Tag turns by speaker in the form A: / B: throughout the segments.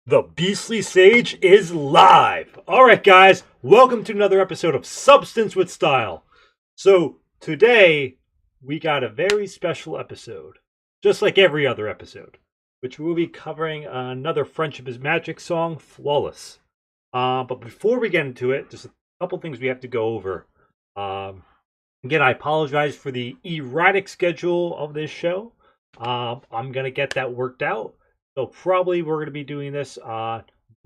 A: The Beastly Sage is live. All right, guys, welcome to another episode of Substance with Style. So, today we got a very special episode, just like every other episode, which we'll be covering another Friendship is Magic song, Flawless. But before we get into it, just a couple things we have to go over. Again, I apologize for the erratic schedule of this show. I'm going to get that worked out. So probably we're going to be doing this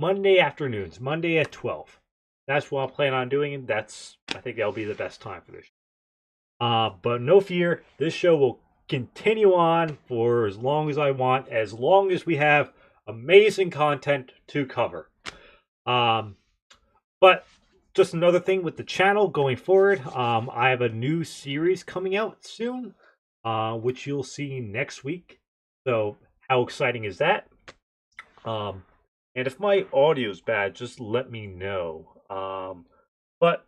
A: Monday afternoons, Monday at 12. That's what I'm planning on doing, and I think that'll be the best time for this. But no fear, this show will continue on for as long as I want, as long as we have amazing content to cover. But just another thing with the channel going forward, I have a new series coming out soon, which you'll see next week. So how exciting is that? And if my audio's bad, just let me know. But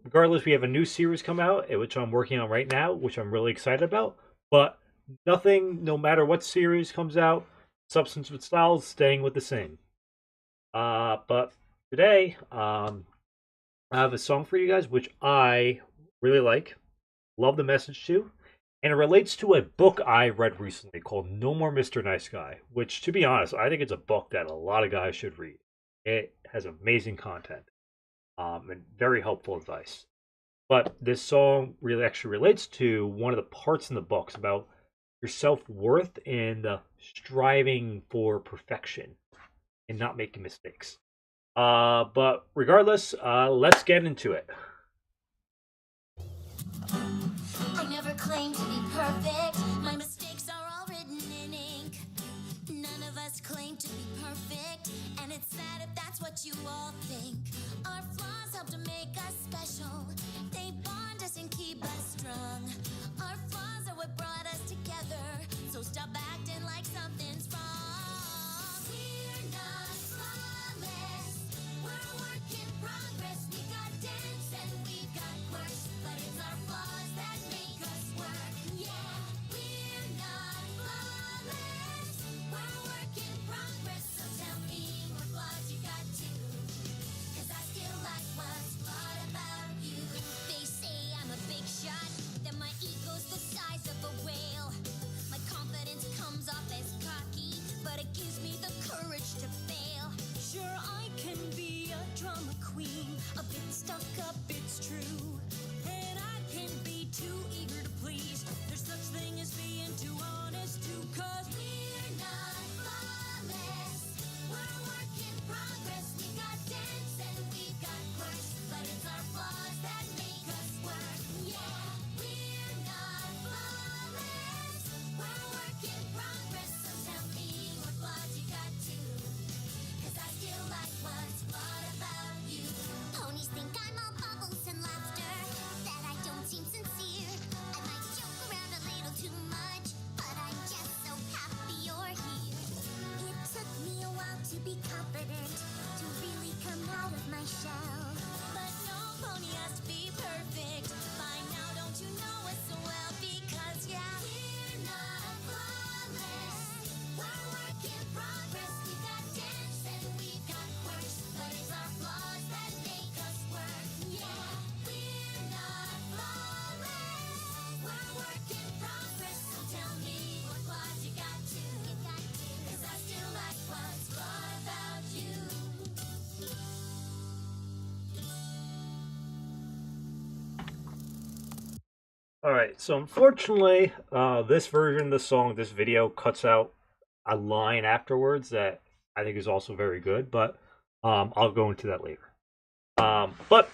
A: regardless, we have a new series come out, which I'm working on right now, which I'm really excited about. But no matter what series comes out, Substance with Style is staying with the same. But today, I have a song for you guys, which I really like, love the message to. And it relates to a book I read recently called No More Mr. Nice Guy, which, to be honest, I think it's a book that a lot of guys should read. It has amazing content and very helpful advice. But this song really actually relates to one of the parts in the books about your self-worth and striving for perfection and not making mistakes. But regardless, let's get into it.
B: I never claimed to be perfect. My mistakes are all written in ink. None of us claim to be perfect, and it's sad if that's what you all think. Our flaws help to make us special. They bond us and keep us strong. Our flaws are what brought us together. So stop acting like something's wrong. We're not flawless. We're a work in progress. We got dents and we got quirks, but it's our flaws that make us work. Yeah, we're not flawless. We're a work in progress. So tell me what flaws you got too. 'Cause I still like what's flawed about you. They say I'm a big shot, that my ego's the size of a whale. My confidence comes off as cocky, but it gives me the courage to fail. Sure, I can be a drama queen, a bit stuck up, it's true. And I can be too eager to please. There's such thing as being too honest too, 'cause we're not flawless. We're a work in progress. We got dents and we got quirks, but it's our flaws that make us work. Yeah, we're not flawless. We're a work in progress. So tell me what flaws you got too. 'Cause I still like what's flawed about you. Ponies think I'm all bubbles and laughter, that I don't seem sincere. I might joke around a little too much, but I'm just so happy you're here. It took me a while to be confident, to really come out of my shell. But no pony has to be perfect. By now, don't you know us so well? Because yeah, we're not flawless. We're a work in progress. We got dents and we got quirks, but it's our flaws that make us work. Yeah, we're not flawless. We're a work in progress. So tell me what flaws you got too. 'Cause I still like what's flawed about you.
A: Alright, so unfortunately, this version of the song, this video, cuts out a line afterwards that I think is also very good, but I'll go into that later. But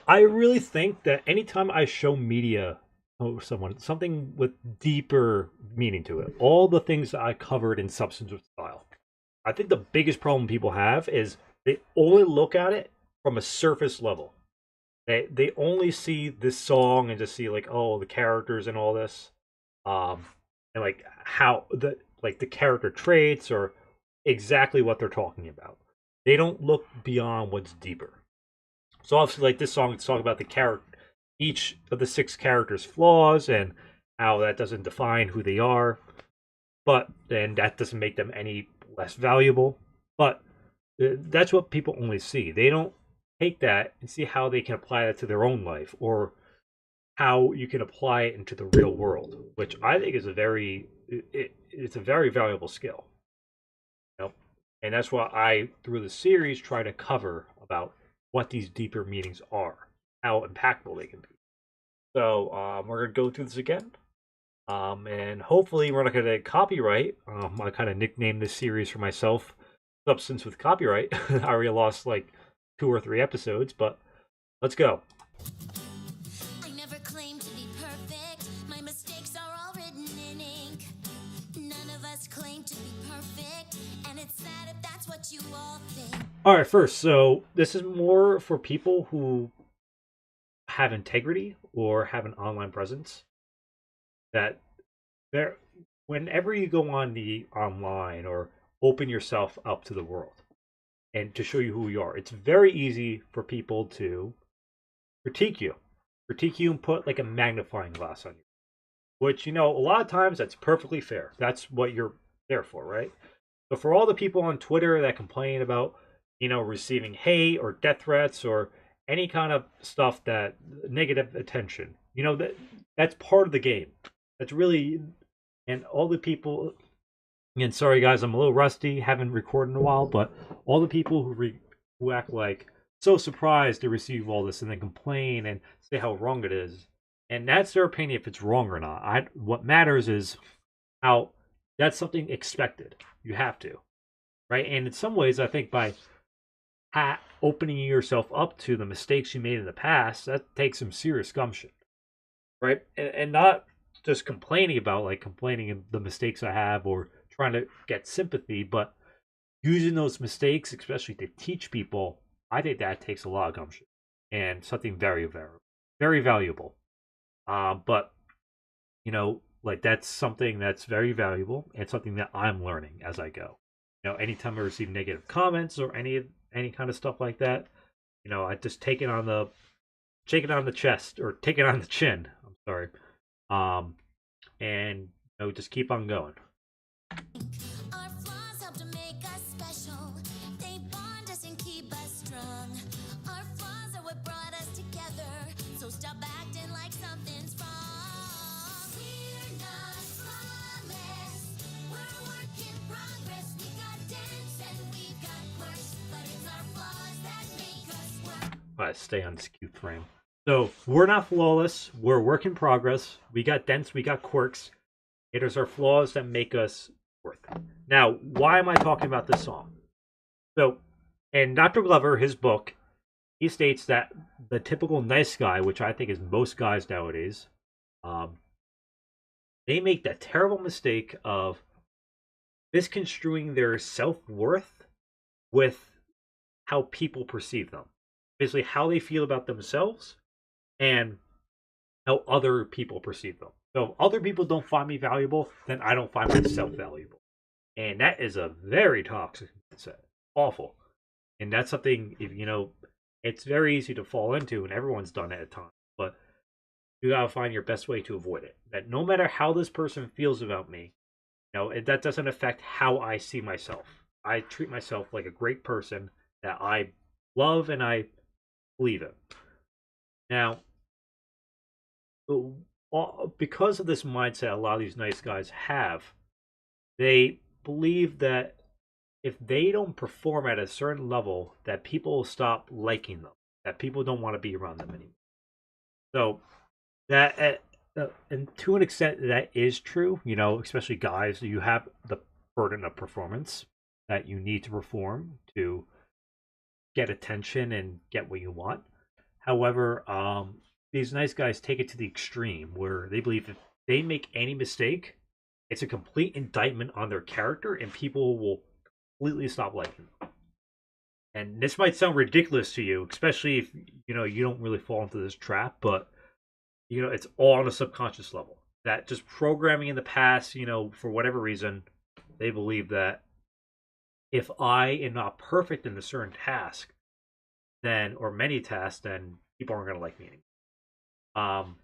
A: I really think that anytime I show media or someone something with deeper meaning to it, all the things that I covered in Substance with Style, I think the biggest problem people have is they only look at it from a surface level. They only see this song and just see like, oh, the characters and all this, and like how the character traits or exactly what they're talking about. They don't look beyond what's deeper. So obviously, like this song, it's talking about the character, each of the 6 characters' flaws and how that doesn't define who they are, but and that doesn't make them any less valuable. But That's what people only see. They don't take that and see how they can apply that to their own life, or how you can apply it into the real world, which I think is it's a very valuable skill. You know? And that's why I, through the series, try to cover about what these deeper meanings are, how impactful they can be. So we're gonna go through this again, and hopefully we're not gonna copyright. I kind of nicknamed this series for myself, "Substance with Copyright." I already lost like 2 or 3 episodes, but let's go.
B: I never claimed to be perfect. My mistakes are all written in ink. None of us claim to be perfect, and it's sad if that's what you all think.
A: All right, first, so this is more for people who have integrity or have an online presence. That there, whenever you go on the online or open yourself up to the world and to show you who you are, it's very easy for people to critique you, and put like a magnifying glass on you. Which, a lot of times that's perfectly fair. That's what you're there for, right? But for all the people on Twitter that complain about, receiving hate or death threats or any kind of stuff, that negative attention, that's part of the game. That's really, and all the people, and sorry guys, I'm a little rusty, haven't recorded in a while, but all the people who act like so surprised to receive all this and then complain and say how wrong it is, and that's their opinion if it's wrong or not. What matters is how that's something expected. You have to, right? And in some ways, I think by opening yourself up to the mistakes you made in the past, that takes some serious gumption, right? And not just complaining about complaining of the mistakes I have or trying to get sympathy, but using those mistakes, especially to teach people. I think that takes a lot of gumption and something very, very, very valuable. But that's something that's very valuable and something that I'm learning as I go. Anytime I receive negative comments or any kind of stuff like that, I just take it on the chest, or take it on the chin. I'm sorry, and just keep on going.
B: Our flaws help to make us special. They bond us and keep us strong. Our flaws are what brought us together. So stop acting like something's wrong. We're not flawless. We're a work in progress. We got dents and we got quirks, but it's our flaws that make us work.
A: I stay on this cue frame. So we're not flawless. We're a work in progress. We got dents. We got quirks. It is our flaws that make us work. Now, why am I talking about this song? So, in Dr. Glover, his book, he states that the typical nice guy, which I think is most guys nowadays, they make that terrible mistake of misconstruing their self-worth with how people perceive them. Basically, how they feel about themselves and how other people perceive them. So if other people don't find me valuable, then I don't find myself valuable. And that is a very toxic mindset. Awful. And that's something, if it's very easy to fall into, and everyone's done it at times. But you gotta find your best way to avoid it. That no matter how this person feels about me, that doesn't affect how I see myself. I treat myself like a great person that I love and I believe in. Now, because of this mindset a lot of these nice guys have, they believe that if they don't perform at a certain level, that people will stop liking them, that people don't want to be around them anymore. So that, and to an extent, that is true. Especially guys, you have the burden of performance that you need to perform to get attention and get what you want. However, these nice guys take it to the extreme where they believe if they make any mistake, it's a complete indictment on their character, and people will completely stop liking them. And this might sound ridiculous to you, especially if you don't really fall into this trap, but it's all on a subconscious level. That just programming in the past, for whatever reason, they believe that if I am not perfect in a certain task, then, or many tasks, then people aren't going to like me anymore.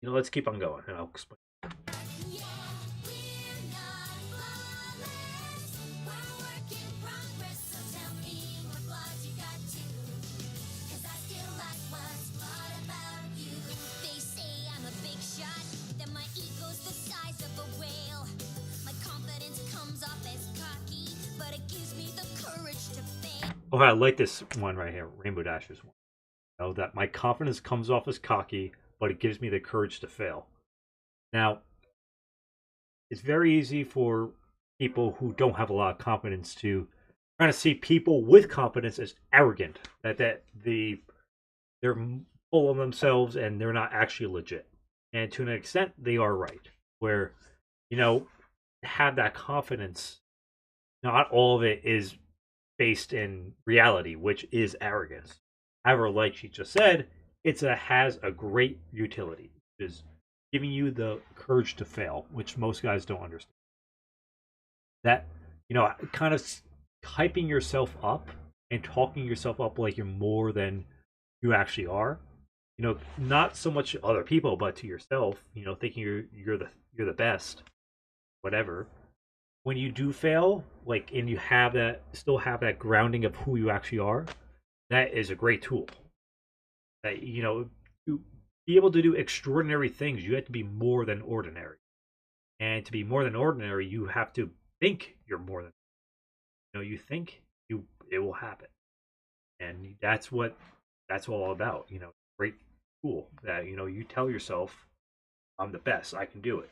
A: Let's keep on going, and I'll explain.
B: Yeah, we're not flawless. We're a work in progress.
A: Oh, I like this one right here, Rainbow Dashers one. You know, that my confidence comes off as cocky, but it gives me the courage to fail. Now, it's very easy for people who don't have a lot of confidence to kind of see people with confidence as arrogant, they're full of themselves and they're not actually legit. And to an extent, they are right. Where, you know, have that confidence, not all of it is based in reality, which is arrogance. However, like she just said, has a great utility, is giving you the courage to fail, which most guys don't understand. That, kind of hyping yourself up and talking yourself up like you're more than you actually are. Not so much to other people, but to yourself. Thinking you're the best, whatever. When you do fail, like, and you have that, still have that grounding of who you actually are, that is a great tool. That, to be able to do extraordinary things, you have to be more than ordinary. And to be more than ordinary, you have to think you're more than, you think it will happen. And that's all about. Great tool that, you tell yourself, I'm the best, I can do it.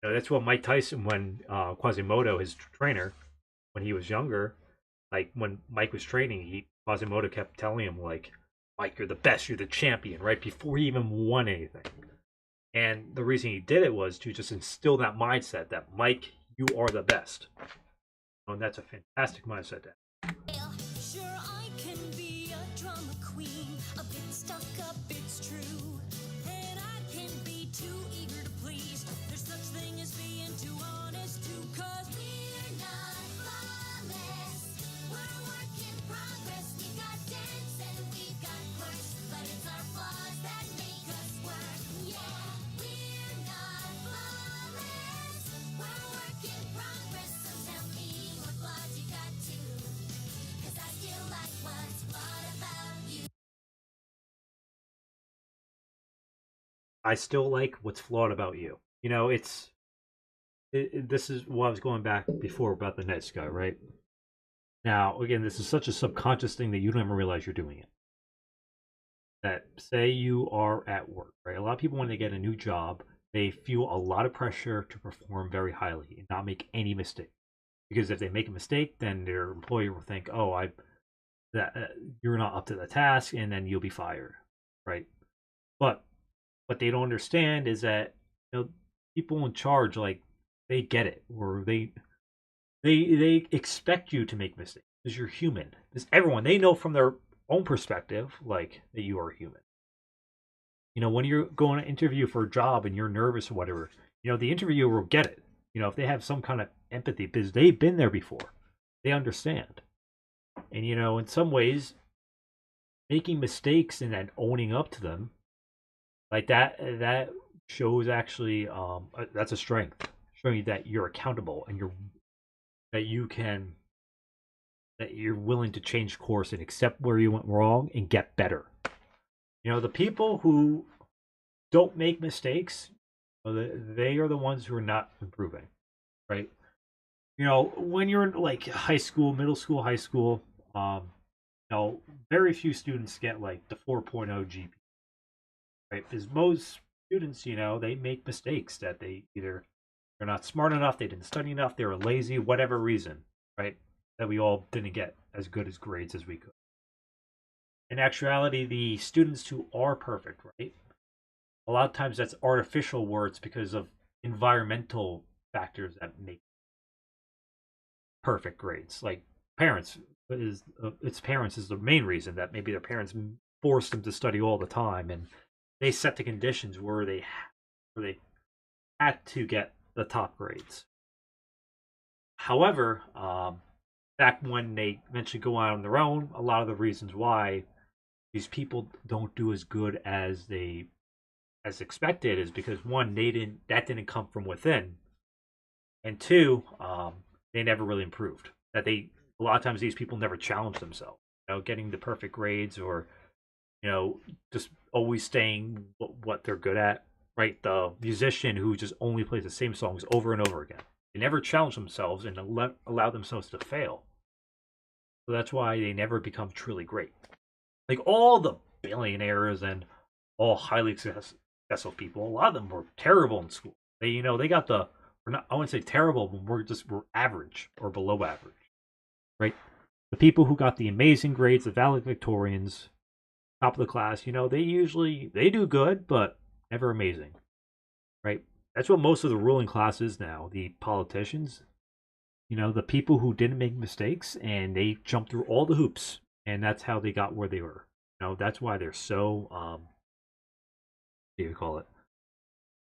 A: That's what Mike Tyson, when Quasimodo, his trainer, when he was younger, like when Mike was training, Quasimodo kept telling him, like, Mike, you're the best, you're the champion, right before he even won anything. And the reason he did it was to just instill that mindset that, Mike, you are the best. And that's a fantastic mindset to have.
B: Sure, I can be a drama queen, a bit stuck up, it's true. And I can be too eager to please. There's such thing as being too honest, too, cause we're not flawless. We're a work in progress. We've got dents and we've got quirks, but it's our flaws that make us work. Yeah, we're not flawless. We're a work in progress. So tell me what flaws you got too. Cause I still like what's flawed about you.
A: I still like what's flawed about you. This is what I was going back before about the Nets guy, right? Now, again, this is such a subconscious thing that you don't even realize you're doing it. That, say you are at work, right? A lot of people, when they get a new job, they feel a lot of pressure to perform very highly and not make any mistake. Because if they make a mistake, then their employer will think, "Oh, you're not up to the task," and then you'll be fired, right? But what they don't understand is that, people in charge, like, they get it, or they expect you to make mistakes because you're human. Because everyone, they know from their own perspective, like, that you are human. When you're going to interview for a job and you're nervous or whatever, the interviewer will get it. If they have some kind of empathy because they've been there before, they understand. And, in some ways, making mistakes and then owning up to them, like that shows actually, that's a strength, showing you that you're accountable and that you can that you're willing to change course and accept where you went wrong and get better. The people who don't make mistakes, they are the ones who are not improving, right? When you're in, like, high school, middle school, high school, very few students get, like, the 4.0 GPA, right? Because most students, they make mistakes that they're not smart enough, they didn't study enough, they were lazy, whatever reason, right? That we all didn't get as good as grades as we could. In actuality, the students who are perfect, right? A lot of times that's artificial words because of environmental factors that make perfect grades. Like, parents parents is the main reason that maybe their parents forced them to study all the time, and they set the conditions where they had to get the top grades. However, back when they eventually go out on their own, a lot of the reasons why these people don't do as good as expected is because, one, that didn't come from within, and two, they never really improved. A lot of times these people never challenge themselves, getting the perfect grades, or just always staying what they're good at, right? The musician who just only plays the same songs over and over again. They never challenge themselves and allow themselves to fail. So that's why they never become truly great. Like all the billionaires and all highly successful people, a lot of them were terrible in school. They got the, we're not, I wouldn't say terrible, but we're average or below average, right? The people who got the amazing grades, the valedictorians, top of the class, they do good, but never amazing, right? That's what most of the ruling class is now. The politicians, the people who didn't make mistakes and they jumped through all the hoops, and that's how they got where they were. That's why they're so what do you call it?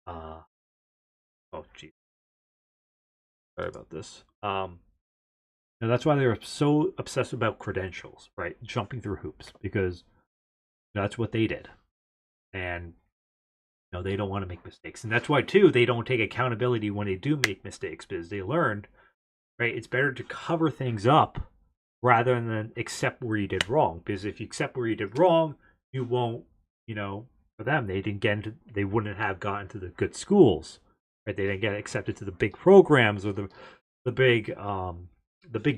A: Uh oh geez, sorry about this. That's why they're so obsessed about credentials, right? Jumping through hoops because that's what they did, and they don't want to make mistakes, and that's why too they don't take accountability when they do make mistakes because they learned, right? It's better to cover things up rather than accept where you did wrong. Because if you accept where you did wrong, you won't, for them, they wouldn't have gotten to the good schools, right? They didn't get accepted to the big programs or the big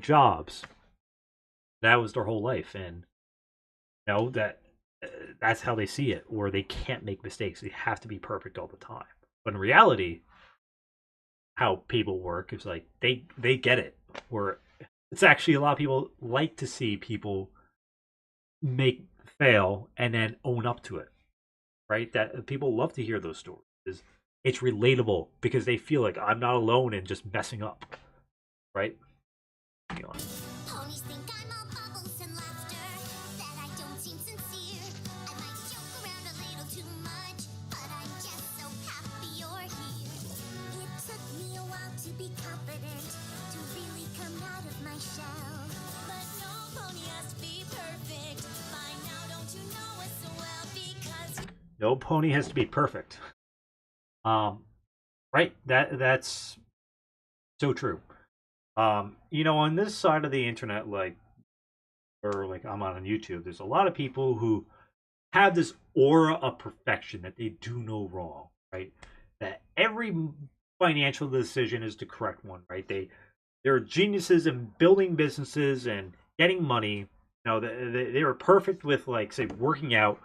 A: jobs. That was their whole life, and that's how they see it, or they can't make mistakes. They have to be perfect all the time. But in reality, how people work is like they get it. Where it's actually a lot of people like to see people fail and then own up to it, right? That people love to hear those stories. It's relatable because they feel like I'm not alone in just messing up, right?
B: Ponies think I'm all bubbles and laughter, that I don't seem sincere. I might joke around a little too much, but I'm just so happy you're here. It took me a while to be confident, to really come out of my shell. But no pony has to be perfect. By now, don't you know us so well? Because
A: no pony has to be perfect. Right. That's so true. On this side of the internet, or like I'm on YouTube, there's a lot of people who have this aura of perfection that they do no wrong, right? That every financial decision is the correct one, right? They're geniuses in building businesses and getting money. They were perfect with, like, say, working out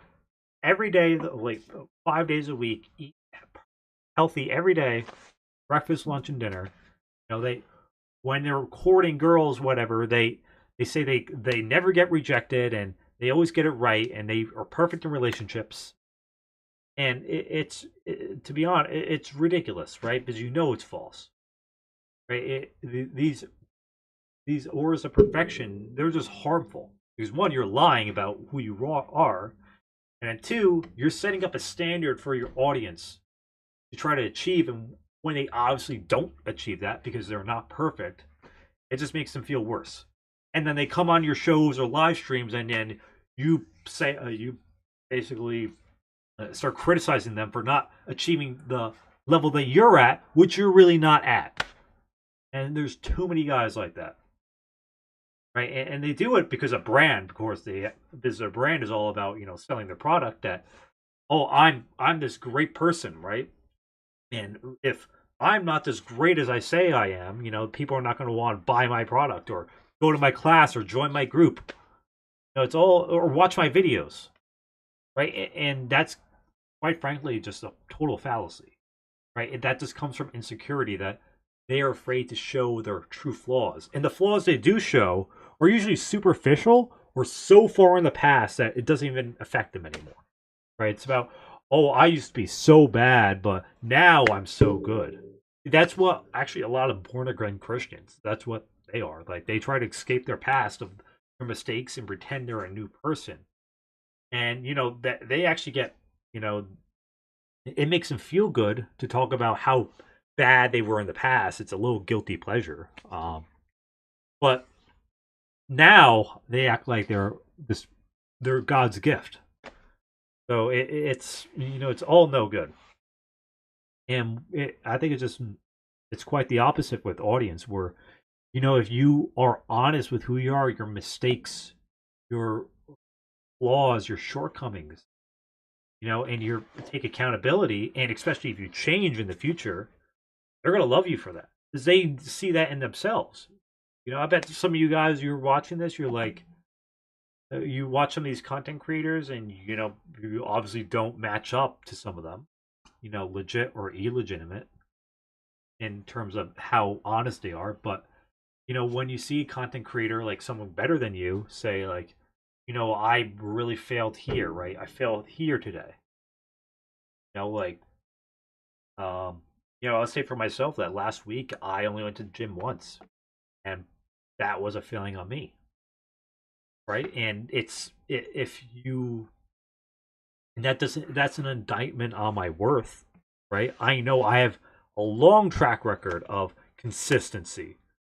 A: every day, like 5 days a week, eat healthy every day, breakfast, lunch, and dinner. They when they're courting girls, whatever, they say they never get rejected and they always get it right and they are perfect in relationships. And to be honest, it's ridiculous, right? Because it's false, right? These auras of perfection, they're just harmful. Because one, you're lying about who you are, and then two, you're setting up a standard for your audience to try to achieve, and when they obviously don't achieve that because they're not perfect, it just makes them feel worse. And then they come on your shows or live streams, and then you say you basically start criticizing them for not achieving the level that you're at, which you're really not at. And there's too many guys like that, right? And they do it because of brand. Of course, because their brand is all about selling their product. That, oh, I'm this great person, right? And if I'm not as great as I say I am, people are not going to want to buy my product or go to my class or join my group. It's all, or watch my videos, right? And that's, quite frankly, just a total fallacy, right? And that just comes from insecurity, that they are afraid to show their true flaws. And the flaws they do show are usually superficial or so far in the past that it doesn't even affect them anymore, right? It's about, oh, I used to be so bad, but now I'm so good. That's what actually a lot of born again Christians, that's what they are. Like, they try to escape their past of their mistakes and pretend they're a new person. And, that they actually get, it makes them feel good to talk about how bad they were in the past. It's a little guilty pleasure. But now they act like they're God's gift. So it's it's all no good, and I think it's quite the opposite with audience. Where if you are honest with who you are, your mistakes, your flaws, your shortcomings, and you take accountability, and especially if you change in the future, they're gonna love you for that because they see that in themselves. I bet some of you guys, you're watching this, you're like, you watch some of these content creators, and you obviously don't match up to some of them, legit or illegitimate in terms of how honest they are. But when you see a content creator like someone better than you say like, I really failed here, right? I failed here today. Like, I'll say for myself that last week I only went to the gym once, and that was a failing on me, right? And if you and that doesn't that's an indictment on my worth, right? I know I have a long track record of consistency,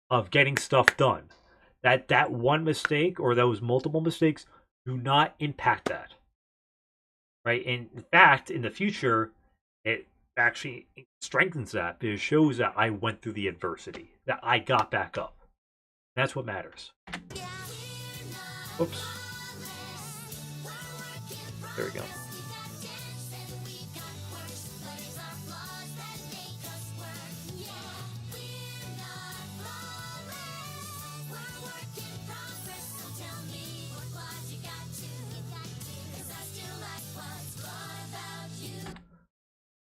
A: of getting stuff done. That one mistake or those multiple mistakes do not impact that, right? And in fact, in the future, it actually strengthens that because it shows that I went through the adversity, that I got back up. That's what matters. Oops. There we go.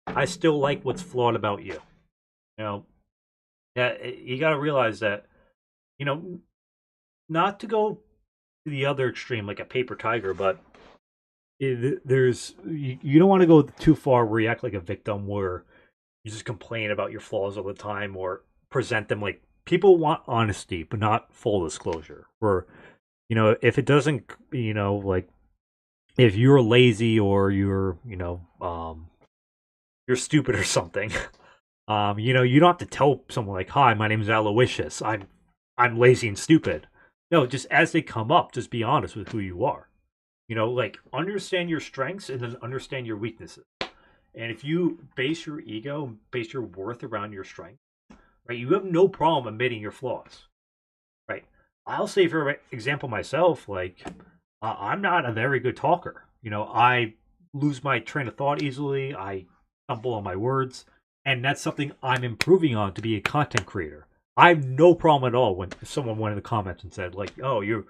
A: I still like what's flawed about you. You know, yeah, you got to realize that, you know, not to go to the other extreme like a paper tiger, but you don't want to go too far where you act like a victim, where you just complain about your flaws all the time or present them like people want honesty, but not full disclosure. Where if it doesn't, like if you're lazy or you're stupid or something, you don't have to tell someone like, "Hi, my name is Aloysius. I'm lazy and stupid." No, just as they come up, just be honest with who you are. Like understand your strengths and then understand your weaknesses. And if you base your ego, base your worth around your strength, right, you have no problem admitting your flaws, right? I'll say, for example, myself, like I'm not a very good talker. I lose my train of thought easily. I stumble on my words, and that's something I'm improving on to be a content creator. I have no problem at all when someone went in the comments and said like, "Oh, you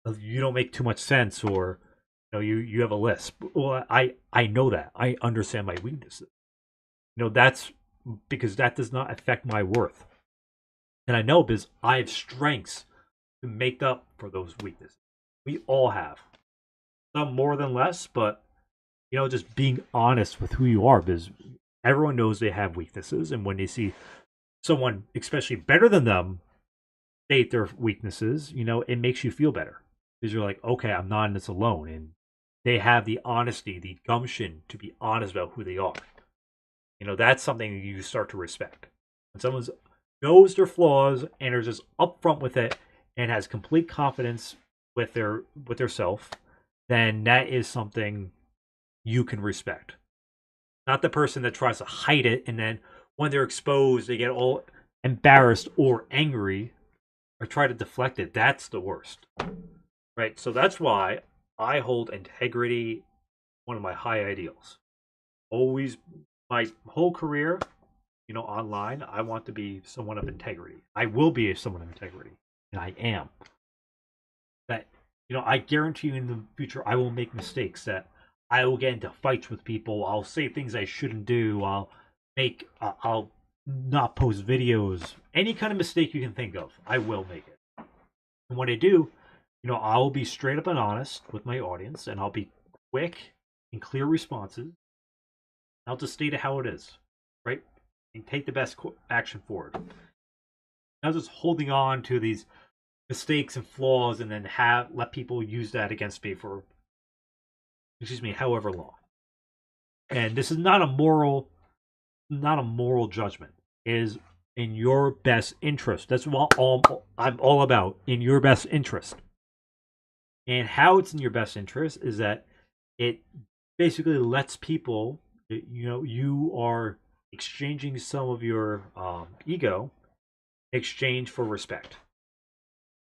A: don't make too much sense," or you have a lisp. Well, I know that. I understand my weaknesses. That's because that does not affect my worth. And I know because I have strengths to make up for those weaknesses. We all have. Some more than less, but just being honest with who you are, because everyone knows they have weaknesses, and when they see someone especially better than them state their weaknesses, it makes you feel better. Because you're like, okay, I'm not in this alone. And they have the honesty, the gumption to be honest about who they are. That's something you start to respect. When someone knows their flaws and is just upfront with it and has complete confidence with their self, then that is something you can respect. Not the person that tries to hide it and then when they're exposed, they get all embarrassed or angry or try to deflect it. That's the worst. Right? So that's why I hold integrity one of my high ideals. Always, my whole career, online, I want to be someone of integrity. I will be someone of integrity, and I am. That, I guarantee you in the future, I will make mistakes. That I will get into fights with people. I'll say things I shouldn't do. I'll not post videos. Any kind of mistake you can think of, I will make it. And when I do, I'll be straight up and honest with my audience, and I'll be quick and clear responses. I'll just state it how it is, right? And take the best action forward. Not just holding on to these mistakes and flaws and then let people use that against me for, however long. And this is not a moral judgment. It is in your best interest. That's what I'm all about. In your best interest. And how it's in your best interest is that it basically lets people, you are exchanging some of your ego in exchange for respect.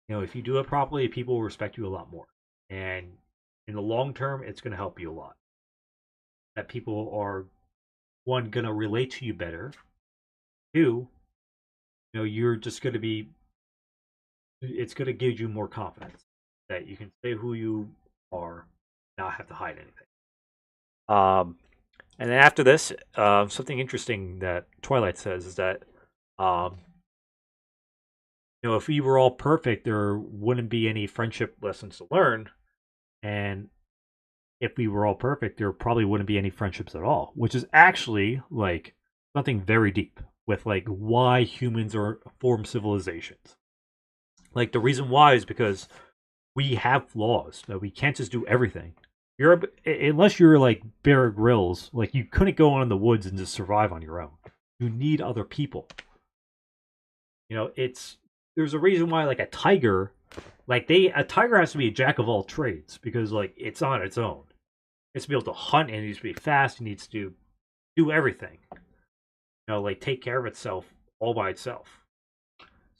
A: If you do it properly, people will respect you a lot more. And in the long term, it's going to help you a lot. That people are, one, going to relate to you better. Two, you're just going to be it's going to give you more confidence that you can say who you are, not have to hide anything. And then after this, something interesting that Twilight says is that, um, if we were all perfect, there wouldn't be any friendship lessons to learn, and if we were all perfect, there probably wouldn't be any friendships at all, which is actually like something very deep with like why humans are form civilizations. Like the reason why is because we have flaws that we can't just do everything. Unless you're like Bear Grylls, like you couldn't go on in the woods and just survive on your own. You need other people. It's there's a reason why like a tiger, a tiger has to be a jack of all trades because like it's on its own. It's to be able to hunt and it needs to be fast. It needs to do everything. Like take care of itself all by itself.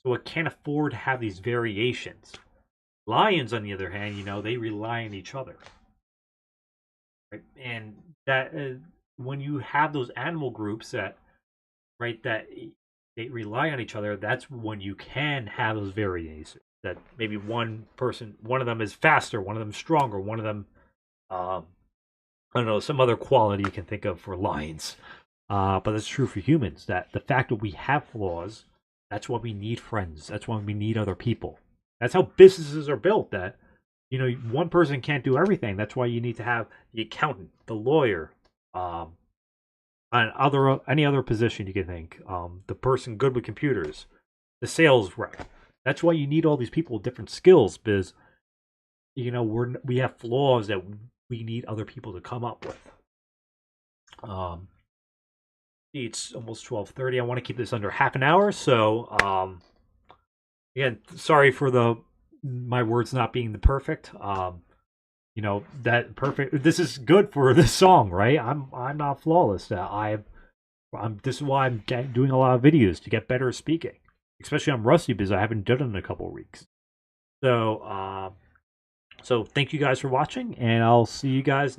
A: So it can't afford to have these variations. Lions, on the other hand, they rely on each other. Right? And that when you have those animal groups that, right, that they rely on each other, that's when you can have those variations. That maybe one of them is faster, one of them stronger, one of them, I don't know, some other quality you can think of for lions. But that's true for humans. That the fact that we have flaws, that's why we need friends. That's why we need other people. That's how businesses are built. That one person can't do everything. That's why you need to have the accountant, the lawyer, any other position you can think. The person good with computers, the sales rep. That's why you need all these people with different skills because we have flaws that we need other people to come up with. It's almost 12:30. I want to keep this under half an hour, so again, sorry for my words not being the perfect. That perfect. This is good for this song, right? I'm not flawless. This is why I'm doing a lot of videos to get better at speaking, especially I'm rusty because I haven't done it in a couple of weeks. So thank you guys for watching, and I'll see you guys